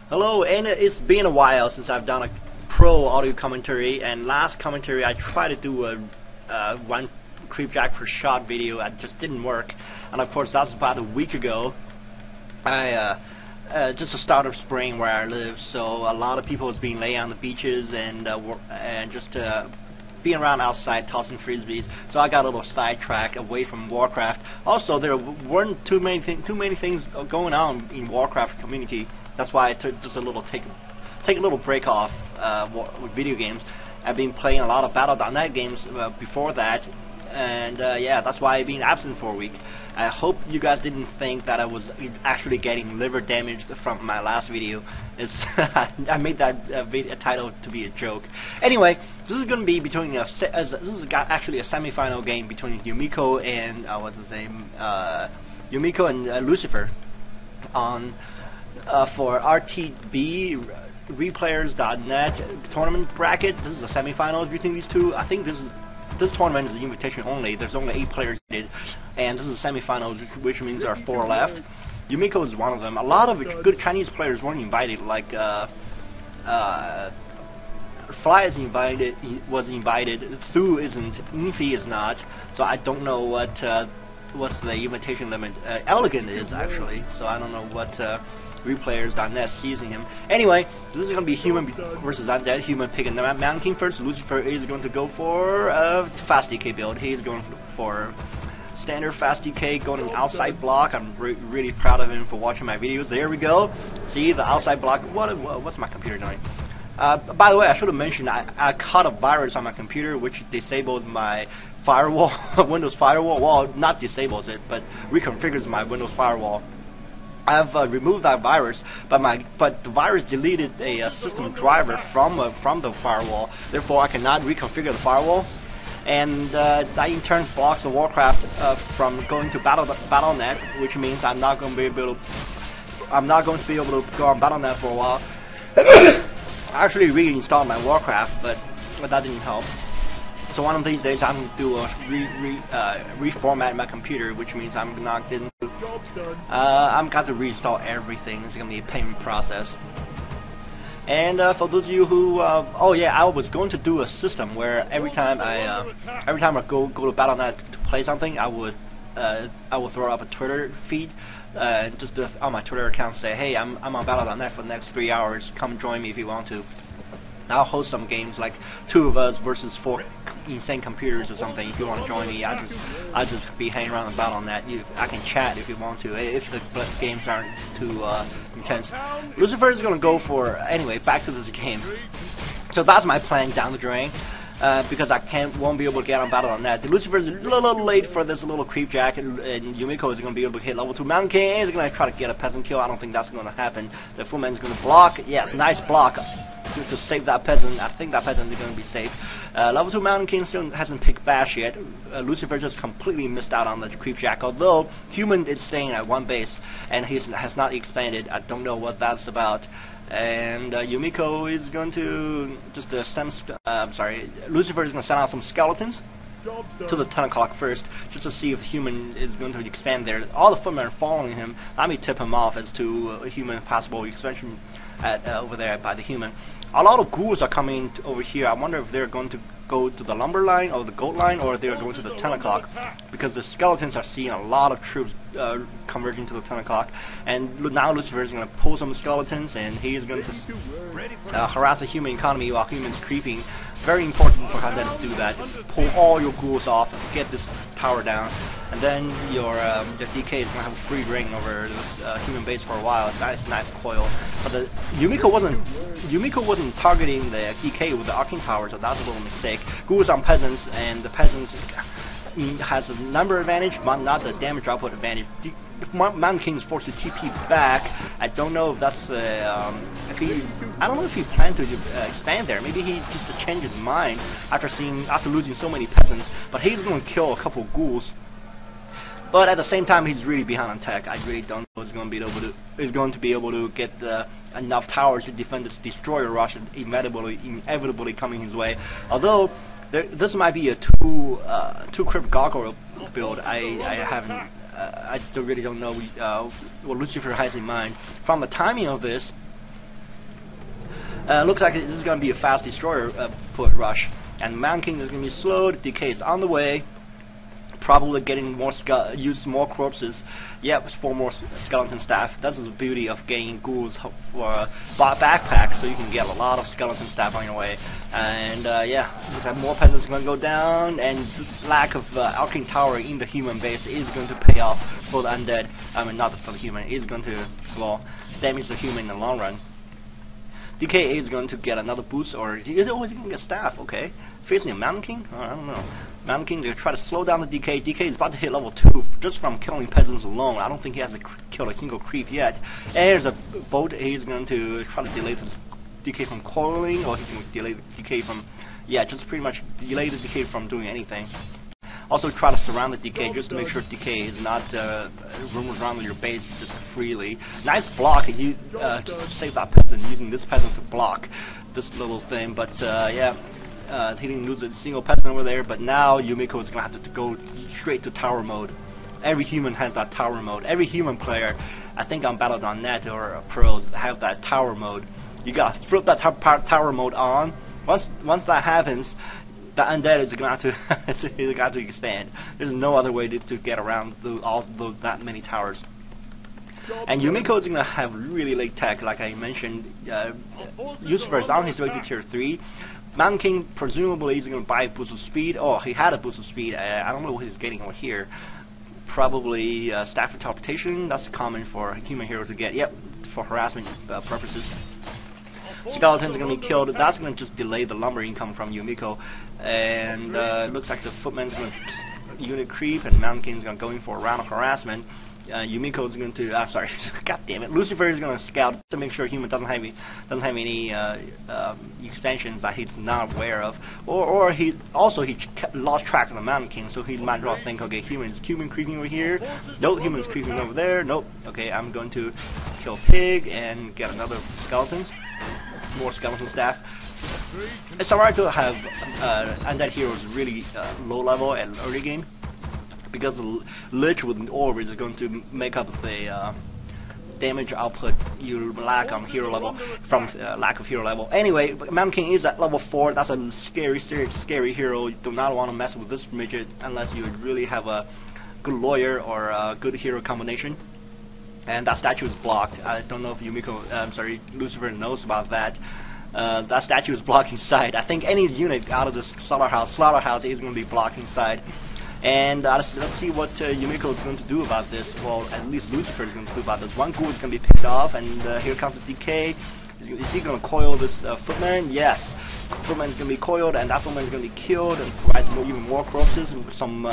Hello, and it's been a while since I've done a pro audio commentary, and last commentary I tried to do a one creepjack per shot video. It just didn't work, and of course that's about a week ago. Just the start of spring where I live, so a lot of people has been laying on the beaches and just being around outside tossing frisbees. So I got a little sidetracked away from Warcraft. Also, there weren't too many things going on in Warcraft community. That's why I took just a little take a little break off with video games. I've been playing a lot of Battle.net games before that, and yeah, that's why I've been absent for a week. I hope you guys didn't think that I was actually getting liver damage from my last video. It's I made that title to be a joke. Anyway, this is going to be between this is actually a semi-final game between Yumiko and what's his name, Yumiko and Lucifer on for RTB Replayers.net tournament bracket. This is a semi-final between these two. I think this tournament is an invitation only. There's only 8 players needed, and this is a semi-final, which means there are 4 left. Yumiko is one of them. A lot of good Chinese players weren't invited, like Fly is invited, was invited. Thu isn't. Infi is not. So I don't know what's the invitation limit. Elegant is actually. So I don't know what Replayers.net sees in him. Anyway, this is going to be human versus undead. Human picking the Mountain King first. Lucifer is going to go for fast DK build. He's going for standard fast DK, going an outside block. I'm really proud of him for watching my videos. There we go. See the outside block. What's my computer doing? By the way, I should have mentioned I caught a virus on my computer which disabled my firewall, Windows firewall. Well, not disables it, but reconfigures my Windows firewall. I've removed that virus, but the virus deleted a system driver from the firewall. Therefore, I cannot reconfigure the firewall, and that in turn blocks the Warcraft from going to Battle.net, which means I'm not going to be able to go on Battle.net for a while. I actually reinstalled my Warcraft, but that didn't help. So one of these days I'm going to do a reformat my computer, which means I'm not getting. I'm got to reinstall everything. It's gonna be a pain process. And for those of you who, oh yeah, I was going to do a system where every time I go to Battle.net to play something, I would throw up a Twitter feed, just on my Twitter account say, hey, I'm on Battle.net for the next 3 hours. Come join me if you want to. I'll host some games like 2 of us versus 4 insane computers or something. If you want to join me, I'll just be hanging around the Battle.net. I can chat if you want to, if the games aren't too intense. Lucifer is going to go for, anyway, back to this game. So that's my plan down the drain, because I won't be able to get on Battle.net. Lucifer is a little late for this little creepjack, and Yumiko is going to be able to hit level 2. Mountain King is going to try to get a peasant kill. I don't think that's going to happen. The full man is going to block. Yes, nice block. To save that peasant. I think that peasant is going to be safe. Level 2 Mountain King still hasn't picked Bash yet. Lucifer just completely missed out on the creepjack, although Human is staying at 1 base and he has not expanded. I don't know what that's about. And Yumiko is going to just Lucifer is going to send out some skeletons to the 10 o'clock first, just to see if Human is going to expand there. All the footmen are following him. Let me tip him off as to Human possible expansion over there by the Human. A lot of ghouls are coming over here. I wonder if they're going to go to the lumber line or the goat line, or if they're going to the 10 o'clock, because the skeletons are seeing a lot of troops converging to the 10 o'clock. And now Lucifer is going to pull some skeletons, and he is going to harass the human economy while humans creeping. Very important for Undead to do that. Pull all your ghouls off, get this tower down, and then your DK is going to have a free reign over this human base for a while. Nice coil. But Yumiko wasn't targeting the DK with the arcane tower, so that's a little mistake. Ghouls on peasants, and the peasants has a number advantage, but not the damage output advantage. If Mountain King is forced to TP back, I don't know if that's I don't know if he planned to stand there. Maybe he just changed his mind after losing so many peasants. But he's going to kill a couple ghouls. But at the same time, he's really behind on tech. I really don't know if he's going to be able to get enough towers to defend this destroyer rush inevitably coming his way. Although this might be a two crypt goggle build. I really don't know what Lucifer has in mind. From the timing of this, Looks like this is going to be a fast destroyer put rush, and Man King is going to be slowed. DK is on the way. Probably getting more use more corpses. Yep, 4 more skeleton staff. That's the beauty of getting ghouls for a backpack, so you can get a lot of skeleton staff on your way. And yeah, looks like more peasants going to go down, and lack of arcane tower in the human base is going to pay off for the undead. I mean, not for the human. Is going to, well, damage the human in the long run. DK is going to get another boost, or is it always going to get staff? Okay, facing a Mountain King? Oh, I don't know. Mountain King, they're trying to slow down the DK. DK is about to hit level 2 just from killing peasants alone. I don't think he has killed a single creep yet. And there's a boat. He's going to try to delay the DK from coiling, or he's going to delay the DK from, yeah, just pretty much delay the DK from doing anything. Also try to surround the DK just to make sure DK is not roaming around your base just freely. Nice block, you just to save that peasant, using this peasant to block this little thing, but yeah. He didn't lose a single peasant over there, but now Yumiko is going to have to go straight to tower mode. Every human has that tower mode. Every human player, I think on Battle.net or Pros, have that tower mode. You got to flip that tower mode on. Once that happens, the undead is going to have to expand. There's no other way to get around that many towers. And Yumiko is going to have really late tech, like I mentioned. Lucifer is on his way to tier 3. Mountain King presumably is going to buy a boost of speed. Oh, he had a boost of speed. I don't know what he's getting over here. Probably staff of teleportation. That's common for human heroes to get. Yep, for harassment purposes. Skeletons are going to be killed. That's going to just delay the lumber income from Yumiko. And it looks like the footman's going to unit creep, and Mountain King is going to go in for a round of harassment. Yumiko is going to, sorry, god damn it, Lucifer is going to scout to make sure human doesn't have any expansions that he's not aware of, or he lost track of the Mountain King, so he might as well think, okay, human creeping over here, nope, human's creeping over there, nope, okay, I'm going to kill pig and get another skeletons, more skeleton staff. It's alright to have undead heroes really low level and early game, because the Lich with an orb is going to make up the damage output you lack on hero level from lack of hero level. Anyway, Mountain King is at level 4. That's a scary hero. You do not want to mess with this midget unless you really have a good lawyer or a good hero combination. And that statue is blocked. I don't know if Lucifer knows about that. That statue is blocking side. I think any unit out of this slaughterhouse is going to be blocking side. And let's see what Yumiko is going to do about this. Well, at least Lucifer is going to do about this. One ghoul is going to be picked off, and here comes the DK. Is he going to coil this footman? Yes. Footman is going to be coiled, and that footman is going to be killed, and provides even more corpses, and some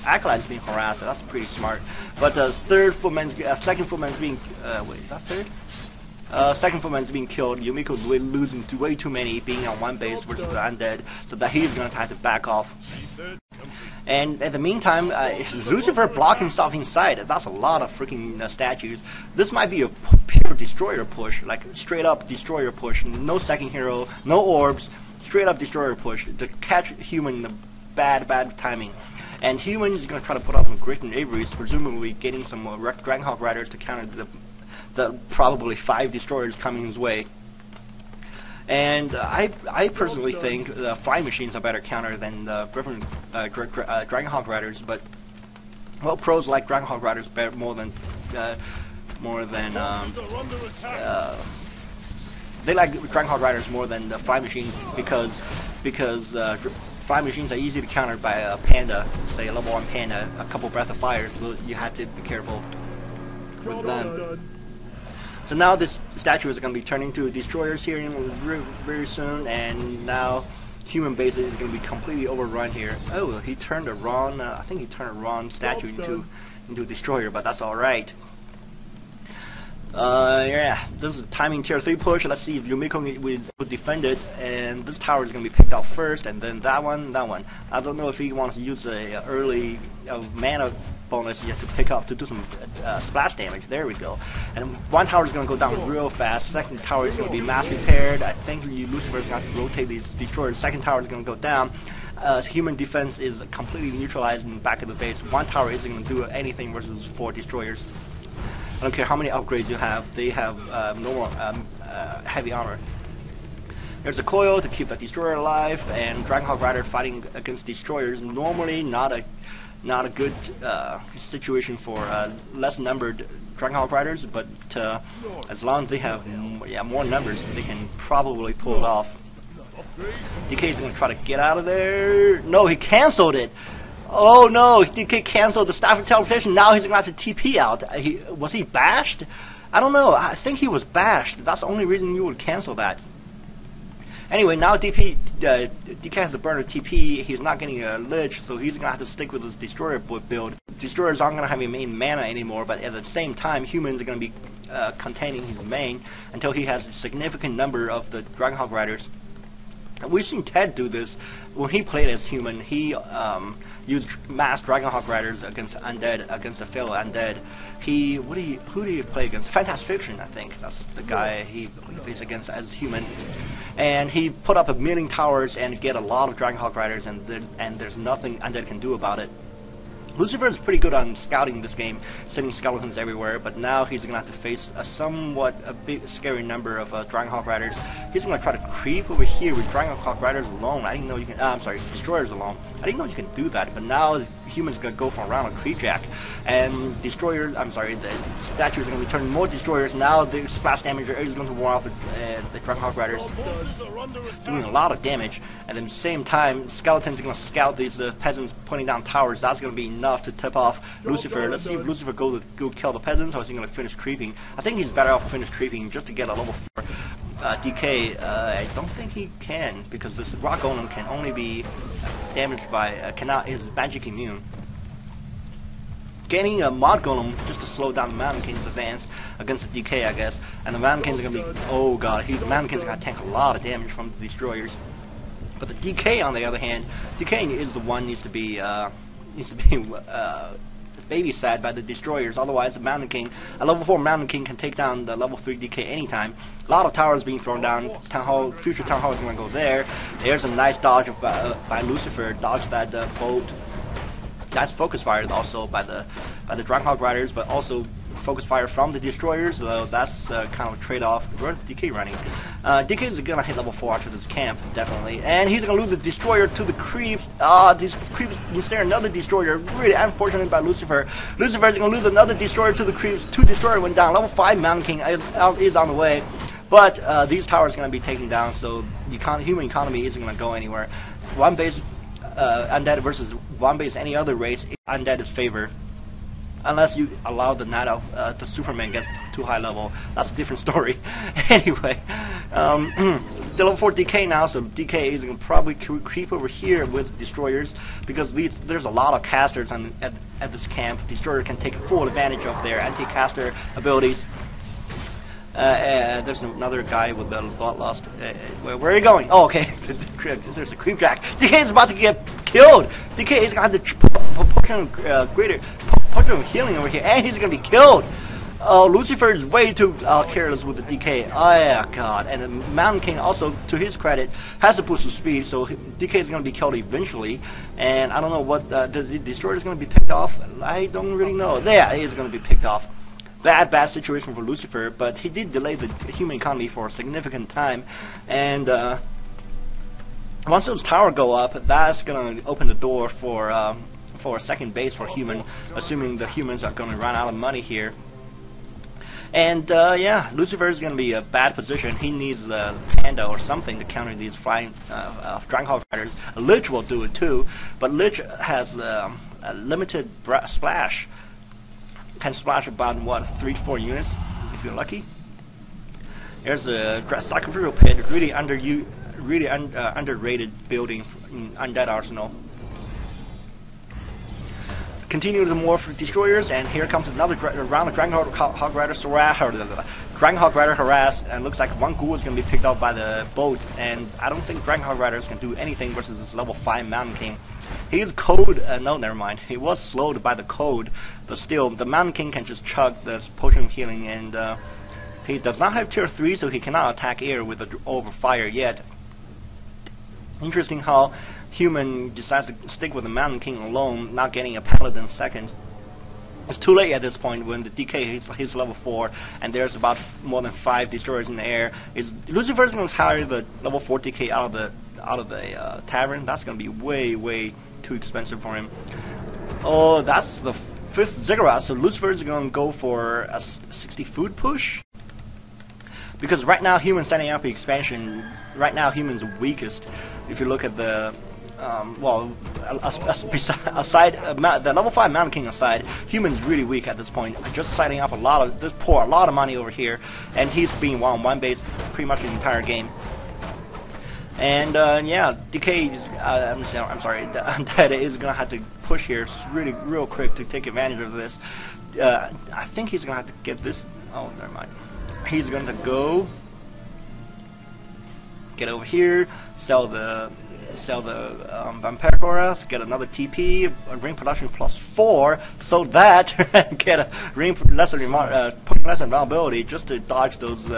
acolytes being harassed. That's pretty smart. But second footman is being wait, is that third? Second footman is being killed. Yumiko is losing to way too many, being on one base versus the undead, so that he's going to have to back off. And in the meantime, Lucifer blocked himself inside. That's a lot of freaking statues. This might be a pure destroyer push, like straight up destroyer push. No second hero, no orbs, straight up destroyer push to catch human in the bad timing. And human is going to try to put up with Griffin Avery's, presumably getting some Dragonhawk Riders to counter the probably 5 destroyers coming his way. And I personally think the flying machines are better counter than the Dragonhawk Riders, but well, pros like Dragonhawk Riders better more than they like Dragonhawk Riders more than the flying machine because flying machines are easy to counter by a panda, say a level 1 panda, a couple breath of fire. So you have to be careful with them. So now this statue is going to be turning to destroyers here very soon, and now human base is going to be completely overrun here. Oh, he turned a wrong, I think he turned a wrong statue into a destroyer, but that's alright. Yeah, this is a timing tier 3 push. Let's see if Yumiko will defend it, and this tower is going to be picked out first, and then that one. I don't know if he wants to use a early mana bonus yet to pick up to do some splash damage. There we go. And one tower is going to go down real fast. Second tower is going to be mass repaired. I think Lucifer is going to have to rotate these destroyers. Second tower is going to go down. Human defense is completely neutralized in the back of the base. One tower isn't going to do anything versus 4 destroyers. I don't care how many upgrades you have. They have normal heavy armor. There's a coil to keep the destroyer alive, and Dragonhawk Rider fighting against destroyers normally not a good situation for less numbered Dragonhawk Riders, but as long as they have more numbers, they can probably pull it off. DK is going to try to get out of there. No, he cancelled it. Oh no, DK canceled the staff teleportation. Now he's going to have to TP out. Was he bashed? I don't know. I think he was bashed. That's the only reason you would cancel that. Anyway, now DK has to burn a TP. He's not getting a Lich, so he's going to have to stick with his Destroyer build. Destroyers aren't going to have any main mana anymore, but at the same time, humans are going to be containing his main until he has a significant number of the Dragonhawk Riders. We've seen Ted do this when he played as human. He used mass Dragonhawk Riders against undead, against a fellow undead. Who did he play against? Fantastic Fiction, I think. That's the guy he faced against as human. And he put up 1,000,000 towers and get a lot of Dragonhawk Riders, and there's nothing undead can do about it. Lucifer is pretty good on scouting this game, sending skeletons everywhere, but now he's going to have to face a big scary number of Dragonhawk Riders. He's going to try to creep over here with Dragonhawk Riders alone. I didn't know you can, I'm sorry, Destroyers alone. I didn't know you can do that, but now humans are going to go for a round of creep jack. And Destroyers, I'm sorry, the statues are going to be turning more Destroyers. Now the splash damage is going to warn off the Dragonhawk Riders, doing a lot of damage. And at the same time, skeletons are going to scout these peasants pointing down towers. That's going to be enough to tip off Lucifer. Let's see if Lucifer go kill the peasants, or is he going to finish creeping? I think he's better off to finish creeping just to get a level 4 DK. I don't think he can, because this rock golem can only be damaged by is magic immune. Getting a mod golem just to slow down the Mountain King's advance against the DK, I guess. And the Mountain Kings are going to be, oh god, the Mountain Kings are going to tank a lot of damage from the destroyers. But the DK, on the other hand, DK is the one needs to be babysat by the destroyers. Otherwise, the Mountain King, a level 4 Mountain King, can take down the level 3 DK anytime. A lot of towers being thrown down. Future Town Hall is going to go there. There's a nice dodge by Lucifer. Dodge that bolt. That's focus fire also by the Dragonhawk Riders, but also focus fire from the destroyers. So that's kind of a trade-off. Where's DK running? DK is gonna hit level 4 after this camp, definitely, and he's gonna lose the destroyer to the creeps. These creeps ensnare another destroyer. Really unfortunate by Lucifer. Lucifer is gonna lose another destroyer to the creeps. 2 destroyer went down. Level 5 Mountain King is on the way, but these towers are gonna be taken down. So human economy isn't gonna go anywhere. One base undead versus one base any other race. Undead is favored. Unless you allow the Night of the Superman gets too high level. That's a different story. Anyway, the level 4 DK now, so DK is going to probably creep over here with destroyers, because there's a lot of casters at this camp. Destroyer can take full advantage of their anti-caster abilities. There's another guy with the bloodlust. Where are you going? Oh, okay. There's a creep jack. DK is about to get killed. DK is going to have to potion of healing over here, and he's going to be killed. Lucifer is way too careless with the DK. Oh yeah, god. And the Mountain King also, to his credit, has a boost of speed, so DK is going to be killed eventually. And I don't know what the destroyer is going to be picked off. I don't really know. There, he is going to be picked off. Bad situation for Lucifer, but he did delay the human economy for a significant time, and once those towers go up, that's going to open the door for a second base for human, assuming the humans are going to run out of money here. And yeah, Lucifer is going to be a bad position. He needs the Panda or something to counter these flying Dragonhawk Riders. A Lich will do it too, but Lich has a limited splash. Can splash about, what, 3 to 4 units, if you're lucky. There's a sacrificial pit, really underrated building in Undead Arsenal. Continue to morph destroyers, and here comes another round of Dragonhawk Rider harass, and looks like one ghoul is going to be picked up by the boat, and I don't think Dragonhawk Riders can do anything versus this level 5 Mountain King. He's code, no, never mind. He was slowed by the code, but still, the Mountain King can just chug the potion of healing, and he does not have tier 3, so he cannot attack air with the orb of fire yet. Interesting how human decides to stick with the Mountain King alone, not getting a paladin second. It's too late at this point when the DK hits level 4 and there's about more than 5 destroyers in the air. Lucifer's going to carry the level 4 DK out of the tavern. That's going to be way too expensive for him. Oh, that's the 5th ziggurat. So Lucifer's going to go for a 60 food push. Because right now, Human's setting up the expansion. Right now, Human's weakest. If you look at the aside the level 5 Mountain King aside, Human's really weak at this point. Just setting up a lot of money over here, and he's being one base pretty much the entire game. And yeah, DK is, I'm sorry, the Undead is gonna have to push here real quick to take advantage of this. I think he's gonna have to get this. Oh, never mind. He's going to go get over here, sell the Vampire Chorus, get another TP, ring production +4, so that get a ring lesser vulnerability just to dodge those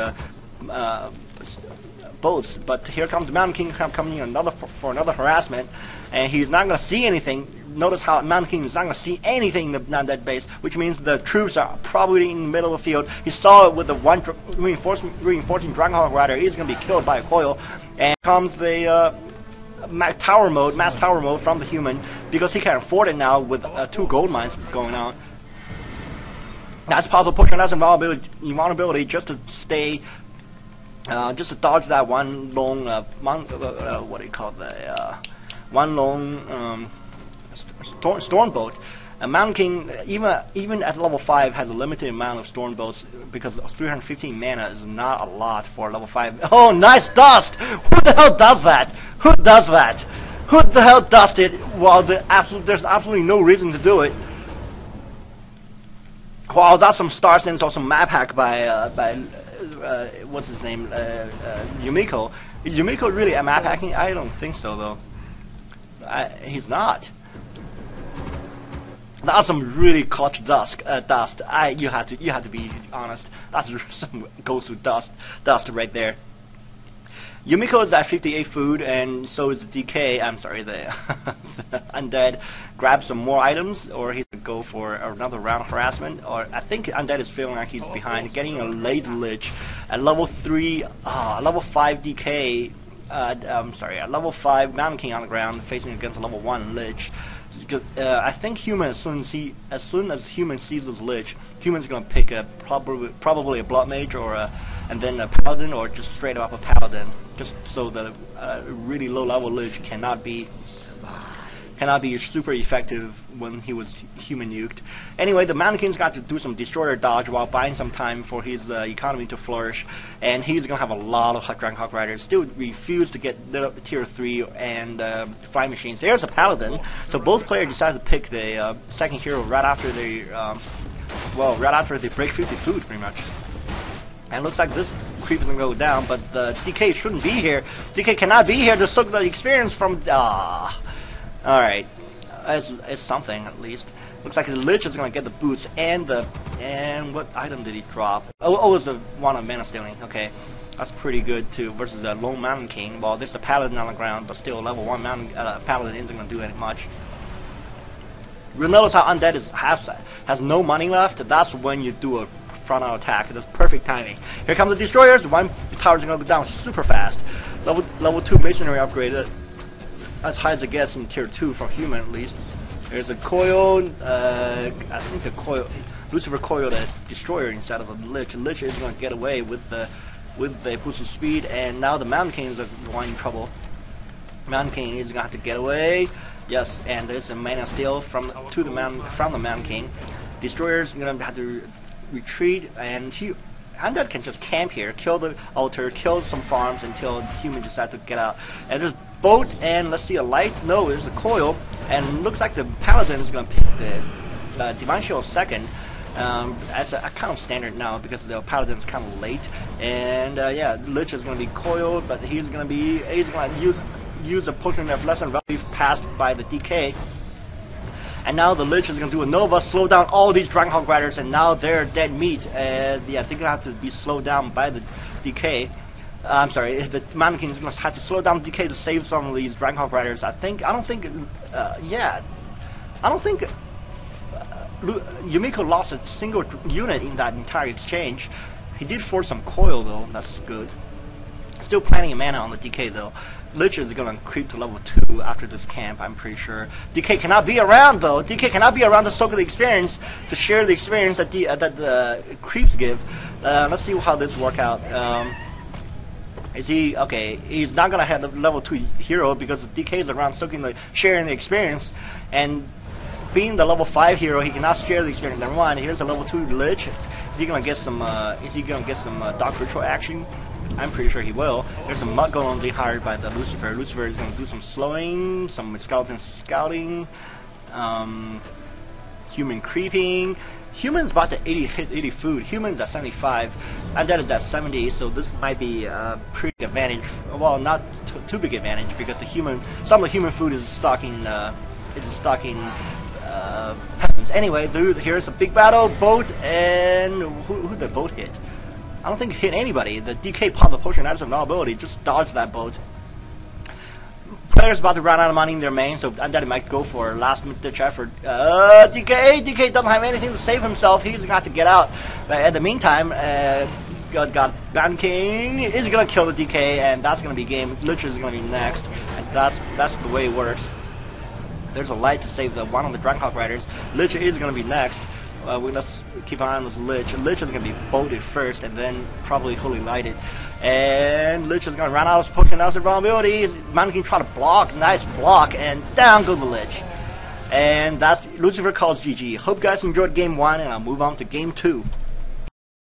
boats. But here comes the Mountain King coming in for another harassment, and he's not going to see anything. Notice how Mountain King is not going to see anything in the Undead base, which means the troops are probably in the middle of the field. He saw it with the one reinforcing Dragonhawk Rider. He's going to be killed by a coil, and comes the mass tower mode from the Human, because he can afford it now with 2 gold mines going on. That's possible pushing less invulnerability just to stay. Just to dodge that one lone, what do you call one lone storm boat. Mountain King, even at level 5, has a limited amount of storm boats because 315 mana is not a lot for level 5. Oh, nice dust! Who the hell does that? Who does that? Who the hell does it? Well, there's absolutely no reason to do it. Wow, that's some star sense or some map hack by what's his name? Yumiko. Is Yumiko really a map hacking? I don't think so, though. He's not. That's some really clutch dust. You had to be honest. That's some goes with dust right there. Yumiko is at 58 food, and so is the DK. I'm sorry, the Undead. Grab some more items, or he could go for another round of harassment. Or I think Undead is feeling like he's behind, getting a late Lich at level 3, level 5 DK. I'm sorry, at level 5 Mountain King on the ground, facing against a level 1 Lich. I think Human, as soon as Human sees this Lich, Human's gonna pick a probably a Blood Mage and then a Paladin, or just straight up a Paladin, just so that a really low level Lich cannot be super effective when he was Human nuked. Anyway, the Mountain King's got to do some destroyer dodge while buying some time for his economy to flourish, and he's gonna have a lot of Dragonhawk Riders. Still refuse to get tier 3 and flying machines. There's a Paladin, so both players decided to pick the second hero right after they break 50 food, pretty much. And it looks like this creep is gonna go down, but the DK shouldn't be here. DK cannot be here to soak the experience from. Alright, it's something at least. Looks like the Lich is gonna get the boots and what item did he drop? Oh, it was the one of Mana Stealing. Okay, that's pretty good too. Versus the lone Mountain King. Well, there's a Paladin on the ground, but still level 1 Paladin isn't gonna do any much. You'll notice how Undead has no money left. That's when you do a frontal attack. That's perfect timing. Here come the destroyers. One tower's gonna go down super fast. Level 2 Masonry upgraded. As high as it gets in tier 2 for Human, at least. There's a coil. I think the coil, Lucifer coiled a destroyer instead of a Lich. Lich is going to get away with the boost of speed, and now the Mountain King is going in trouble. Mountain King is going to have to get away. Yes, and there's a mana steal from the Mountain King. Destroyer is going to have to retreat, and Undead can just camp here, kill the altar, kill some farms until Human decides to get out. And there's boat, and let's see, a light. No, there's a coil, and looks like the Paladin is going to pick the Divine Shield second. As a kind of standard now because the Paladin's kind of late. And yeah, Lich is going to be coiled, but he's going to use a potion of lesser value passed by the DK. And now the Lich is going to do a Nova, slow down all these Dragonhawk Riders, and now they're dead meat. Yeah, they're going to have to be slowed down by the DK. I'm sorry, the Mountain King is going to have to slow down DK to save some of these Dragonhawk Riders. I don't think Yumiko lost a single unit in that entire exchange. He did force some coil though, that's good. Still planning a mana on the DK though. Lich is gonna creep to level 2 after this camp, I'm pretty sure. DK cannot be around though. DK cannot be around to soak the experience, to share the experience that the creeps give. Let's see how this work out. Is he okay? He's not gonna have the level 2 hero because the DK is around sharing the experience, and being the level 5 hero, he cannot share the experience. Number one, here's a level 2 Lich. Is he gonna get some? Is he gonna get some Dark Ritual action? I'm pretty sure he will. There's a Mud Golem being hired by the Lucifer. Lucifer is going to do some slowing, some skeleton scouting, human creeping. Humans about to 80 food. Humans at 75. Undead is at 70. So this might be a pretty advantage. Well, not too big advantage because some of the human food is stocking. Peasants. Anyway, here's a big battle. Boat and who the boat hit? I don't think it hit anybody. The DK popped the potion out of vulnerability, just dodged that boat. Players about to run out of money in their main, so Undead might go for last-ditch effort. DK doesn't have anything to save himself. He's got to get out. But at the meantime, got Band King is gonna kill the DK, and that's gonna be game. Lich is gonna be next, and that's the way it works. There's a light to save the one of the Dragonhawk Riders. Lich is gonna be next. Let's keep an eye on this Lich. Lich is going to be bolted first and then probably Holy Lighted. And Lich is going to run out of his potion, out of his vulnerability. Mountain King try to block, nice block, and down goes the Lich. And that's Lucifer calls GG. Hope you guys enjoyed game 1, and I'll move on to game 2.